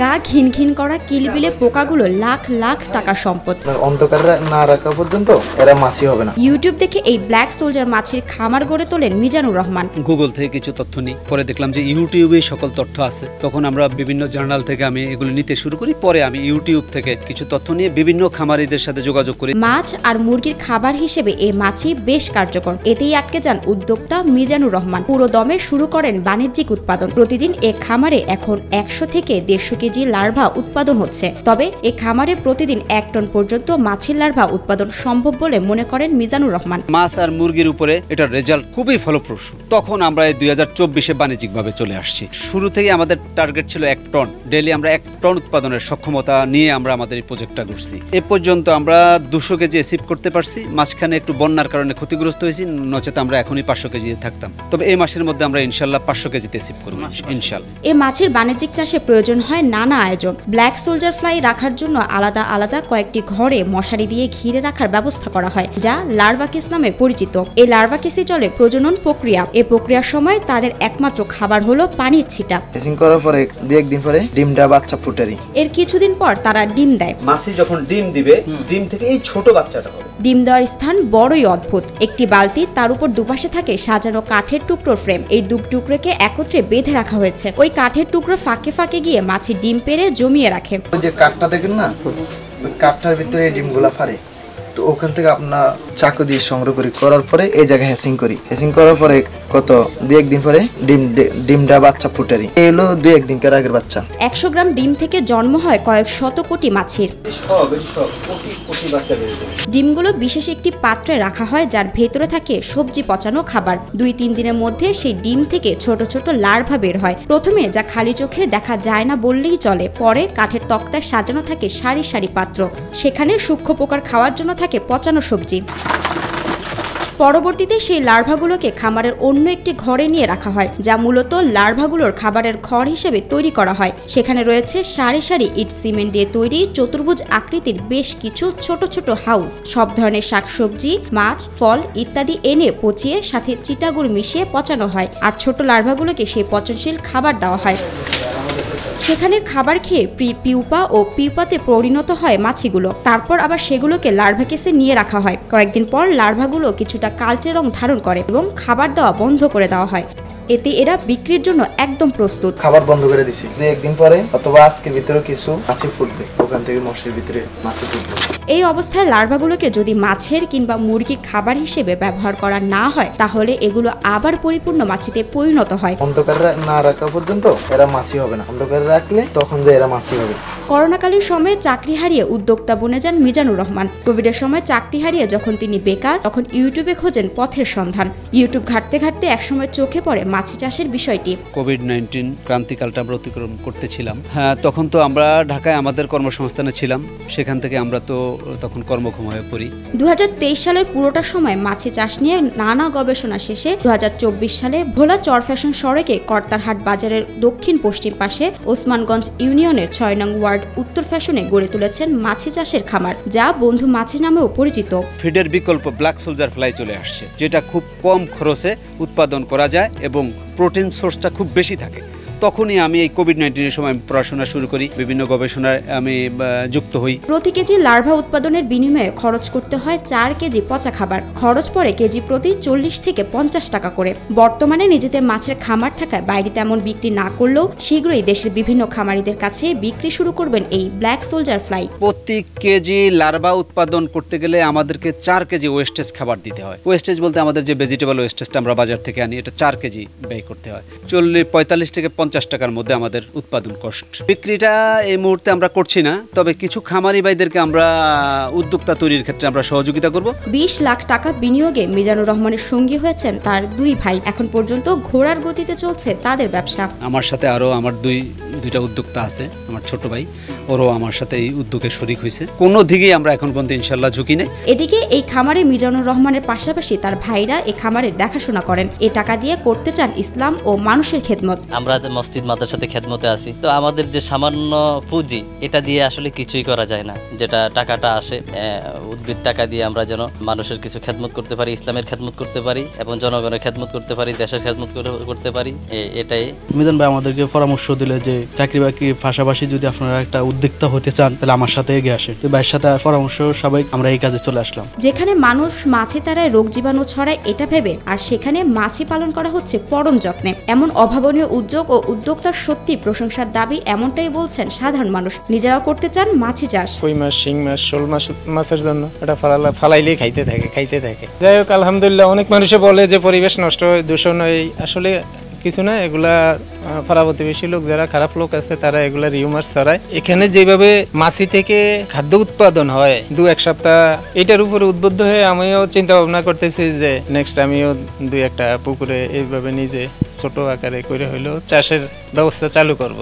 গা ঘিন ঘিন করা কিলবিলে পোকাগুলো লাখ লাখ টাকার সম্পদ। অন্ধকারে না রাখা পর্যন্ত এরা মাছি হবে না। ইউটিউব দেখে এই ব্ল্যাক সোলজার মাছির খামার গড়ে তোলেন মিজানুর রহমান। গুগল থেকে কিছু তথ্য নিই, পরে দেখলাম যে ইউটিউবে সকল তথ্য আছে। তখন আমরা বিভিন্ন জার্নাল থেকে আমি এগুলো নিতে শুরু করি। পরে আমি ইউটিউব থেকে কিছু তথ্য নিয়ে বিভিন্ন খামারিদের সাথে যোগাযোগ করি। মাছ আর মুরগির খাবার হিসেবে এই মাছি বেশ কার্যকর। এতেই আটকে যান উদ্যোক্তা মিজানুর রহমান। পুরো দমে শুরু করেন বাণিজ্যিক উৎপাদন। প্রতিদিন এ খামারে এখন 100 থেকে 150 কেজি লার্ভা উৎপাদন হচ্ছে। তবে এ খামারে প্রতিদিন 1 টন পর্যন্ত মাছের লার্ভা উৎপাদন সম্ভব বলে মনে করেন মিজানুর রহমান। মাছ আর মুরগির উপরে এটার রেজাল্ট খুবই ফলপ্রসূ। তখন আমরা এই 2024-এ বাণিজ্যিকভাবে চলে আসছি। শুরু থেকে আমাদের টার্গেট ছিল 1 টন। ডেইলি আমরা 1 টন উৎপাদনের সক্ষমতা নিয়ে আমরা আমাদের এই প্রজেক্টটা করছি। এ পর্যন্ত আমরা 200 কেজি অ্যাচিভ করতে পারছি। মাঝখানে একটু বন্যার কারণে ক্ষতিগ্রস্ত হয়েছি, নচেত আমরা এখনই 500 কেজি থাকতাম। তবে এই মাসের মধ্যে আমরা ইনশাল্লাহ 500 কেজিতে অ্যাচিভ করব ইনশাল্লাহ। এই মাছের বাণিজ্যিক চাষে প্রয়োজন হয় নানা আয়োজন। ব্ল্যাক সোলজার ফ্লাই রাখার জন্য আলাদা আলাদা কয়েকটি ঘরে মশারি দিয়ে ঘিরে রাখার ব্যবস্থা করা হয়, যা লার্ভা কেস নামে পরিচিত। এই লার্ভা কেসে চলে প্রজনন প্রক্রিয়া। এই প্রক্রিয়ার সময় তাদের একমাত্র খাবার হলো পানির ছিটা। কেসিং করার পরে 2-1 দিন পরে ডিমটা বাচ্চা ফুটারি। এর কিছুদিন পর তারা ডিম দেয়। মাছি যখন ডিম দিবে, ডিম থেকে এই ছোট বাচ্চাটা হবে। ডিম দেওয়ার স্থান বড়ই অদ্ভুত। একটি বালতি, তার উপর দুপাশে থাকে সাজানো কাঠের টুকরোর ফ্রেম। এই টুকরোকে একত্রে বেঁধে রাখা হয়েছে। ওই কাঠের টুকরো ফাঁকে ফাঁকে গিয়ে মাছি ডিম পেড়ে জমিয়ে রাখে। ওই যে কাঠটা দেখেন না, ওই কাঠটার ভিতরে এই ডিমগুলা ফারে। তো ওখান থেকে আপনার চাকু দিয়ে সংগ্রহ করার পরে এই জায়গায় হ্যাসিং করি। হ্যাসিং করার পরে কত 2-1 দিন পরে ডিমটা বাচ্চা ফুটারি। এই হলো 2-1 দিনকার আগের বাচ্চা। 100 গ্রাম ডিম থেকে জন্ম হয় কয়েক শত কোটি মাছির। ডিমগুলো বিশেষ একটি পাত্রে রাখা হয়, যার ভেতরে থাকে সবজি পচানো খাবার। 2-3 দিনের মধ্যে সেই ডিম থেকে ছোট ছোট লার্ভা বের হয়। প্রথমে যা খালি চোখে দেখা যায় না বললেই চলে। পরে কাঠের তক্তায় সাজানো থাকে সারি সারি পাত্র। সেখানে সূক্ষ্ম পোকার খাওয়ার জন্য থাকে পচানো সবজি। পরবর্তীতে সেই লার্ভাগুলোকে খামারের অন্য একটি ঘরে নিয়ে রাখা হয়, যা মূলত লার্ভাগুলোর খাবারের ঘর হিসেবে তৈরি করা হয়। সেখানে রয়েছে সারি সারি ইট সিমেন্ট দিয়ে তৈরি চতুর্ভুজ আকৃতির বেশ কিছু ছোট ছোট হাউস। সব ধরনের শাকসবজি, মাছ, ফল ইত্যাদি এনে পচিয়ে সাথে চিটাগুড় মিশিয়ে পচানো হয়। আর ছোট লার্ভাগুলোকে সেই পচনশীল খাবার দেওয়া হয়। সেখানে খাবার খেয়ে পিউপা ও পিউপাতে পরিণত হয় মাছিগুলো। তারপর আবার সেগুলোকে লার্ভা কেসে নিয়ে রাখা হয়। কয়েকদিন পর লার্ভাগুলো কিছুটা কালচে রং ধারণ করে এবং খাবার দেওয়া বন্ধ করে দেওয়া হয়। এতে এরা বিক্রির জন্য একদম প্রস্তুত। খাবার বন্ধ করে দিছি। 2-1 দিন পরে অথবা আজকের ভিতরে কিছু মাছি ফুটবে, ওখান থেকে মশারির ভিতরে মাছি ফুটবে। এই অবস্থায় লার্ভাগুলোকে যদি মাছের কিংবা মুরগির খাবার হিসেবে ব্যবহার করা না হয়, তাহলে এগুলো আবার পরিপূর্ণ মাছিতে পরিণত হয়। অন্ধকারে না রাখা পর্যন্ত এরা মাছি হবে না। অন্ধকারে রাখলে তখন যে এরা মাছি হবে। করোনাকালীন সময়ে চাকরি হারিয়ে উদ্যোক্তা বনে যান মিজানুর রহমান। কোভিডের সময় চাকরি হারিয়ে যখন তিনি বেকার, তখন ইউটিউবে খোঁজেন পথের সন্ধান। ইউটিউব ঘাঁটতে ঘাঁটতে একসময় চোখে পড়ে মাছি চাষের বিষয়টি। কোভিড-19 ক্রান্তিকালটা আমরা অতিক্রম করতেছিলাম। হ্যাঁ, তখন তো আমরা ঢাকায় আমাদের কর্মসংস্থানে ছিলাম। সেখান থেকে আমরা তো তখন কর্মক্ষম হয়ে পড়ি। 2023 সালের পুরোটা সময় মাছি চাষ নিয়ে নানা গবেষণা শেষে 2024 সালে ভোলা চর ফ্যাশন সড়কে কর্তারহাট বাজারের দক্ষিণ পশ্চিম পাশে ওসমানগঞ্জ ইউনিয়নের 6 নং ওয়ার্ড উত্তর ফ্যাশনে গড়ে তুলেছেন মাছি চাষের খামার, যা বন্ধু মাছি নামেও পরিচিত। ফিডের বিকল্প ব্ল্যাক সোলজার ফ্লাই চলে আসছে, যেটা খুব কম খরচে উৎপাদন করা যায় এবং প্রোটিন সোর্সটা খুব বেশি থাকে। তখনই আমি এই কোভিড-19 সময় পড়াশোনা শুরু করি, বিভিন্ন গবেষণায় আমি যুক্ত হই। প্রতি কেজি লার্ভা উৎপাদনের বিনিময়ে খরচ করতে হয় 4 কেজি পচা খাবার। খরচ পড়ে কেজি প্রতি 40 থেকে 50 টাকা করে। বর্তমানে নিজেদের মাছের খামার থাকায় বাইরে তেমন বিক্রি না করলেও শীঘ্রই দেশের বিভিন্ন খামারিদের কাছে বিক্রি শুরু করবেন এই ব্ল্যাক সোলজার ফ্লাই। প্রতি কেজি লার্ভা উৎপাদন করতে গেলে আমাদেরকে 4 কেজি ওয়েস্টেজ খাবার দিতে হয়। ওয়েস্টেজ বলতে আমাদের যে ভেজিটেবল ওয়েস্টেজটা আমরা বাজার থেকে আনি, এটা 4 কেজি ব্যয় করতে হয়। 45 থেকে 50 টাকার মধ্যে আমাদের উৎপাদন কষ্ট। বিক্রিটা এই মুহূর্তে আমরা করছি না, তবে কিছু খামারি ভাইদেরকে আমরা উদ্যোক্তা তৈরির ক্ষেত্রে আমরা সহযোগিতা করব। 20 লাখ টাকা বিনিয়োগে মিজানুর রহমানের সঙ্গী হয়েছেন তার 2 ভাই। এখন পর্যন্ত ঘোড়ার গতিতে চলছে তাদের ব্যবসা। আমার সাথে আরো আমার দুইটা উদ্যোক্তা আছে। আমার ছোট ভাই, ওরও আমার সাথে এই উদ্যোগে শরিক হয়েছে। কোনো দিকেই আমরা এখন পর্যন্ত ইনশাল্লাহ ঝুঁকি নেই। এদিকে এই খামারে মিজানুর রহমানের পাশাপাশি তার ভাইরা এই খামারের দেখাশোনা করেন। এই টাকা দিয়ে করতে চান ইসলাম ও মানুষের খেদমত। আমরা মসজিদ মাদ্রাসাতে খেদমতে আছি। তো আমাদের যে সামান্য পুঁজি, এটা দিয়ে আসলে কিছুই করা যায় না। যেটা টাকাটা আসে উদ্ভিদ টাকা দিয়ে আমরা যেন মানুষের কিছু খেদমত করতে পারি, ইসলামের খেদমত করতে পারি এবং জনগণের খেদমত করতে পারি, দেশের খেদমত করতে পারি। এটাই মিজান ভাই আমাদেরকে পরামর্শ দিলে যে চাকরি বাকরির পাশাপাশি যদি আপনারা একটা উদ্যোক্তা হতে চান তাহলে আমার সাথে এগিয়ে আসে। তো ভাইয়ের সাথে পরামর্শ সবাই আমরা এই কাজে চলে আসলাম। যেখানে মানুষ মাছি তারায় রোগ জীবাণু ছড়ায় এটা ভেবে, আর সেখানে মাছি পালন করা হচ্ছে পরম যত্নে। এমন অভাবনীয় উদ্যোগ ও উদ্যোক্তার সত্যি প্রশংসার দাবি, এমনটাই বলছেন সাধারণ মানুষ। নিজেরাও করতে চান মাছি চাষ। কই মাছ, শিং মাছ, শোল মাছের জন্য এটা ফালাইলেই খাইতে থাকে। যাই হোক, আলহামদুলিল্লাহ অনেক মানুষে বলে যে পরিবেশ নষ্ট হয়, দূষণ হয়, আসলে কিছু না। এগুলা পাড়া প্রতিবেশী লোক, যারা খারাপ লোক আছে, তারা এগুলা রিউমার ছড়ায়। এখানে যেভাবে মাছি থেকে খাদ্য উৎপাদন হয় 2-1 সপ্তাহ, এটার উপরে উদ্বুদ্ধ হয়ে আমিও চিন্তা ভাবনা করতেছি যে নেক্সট আমিও 2-1টা পুকুরে এইভাবে নিজে ছোট আকারে করে হইলেও চাষের ব্যবস্থা চালু করব।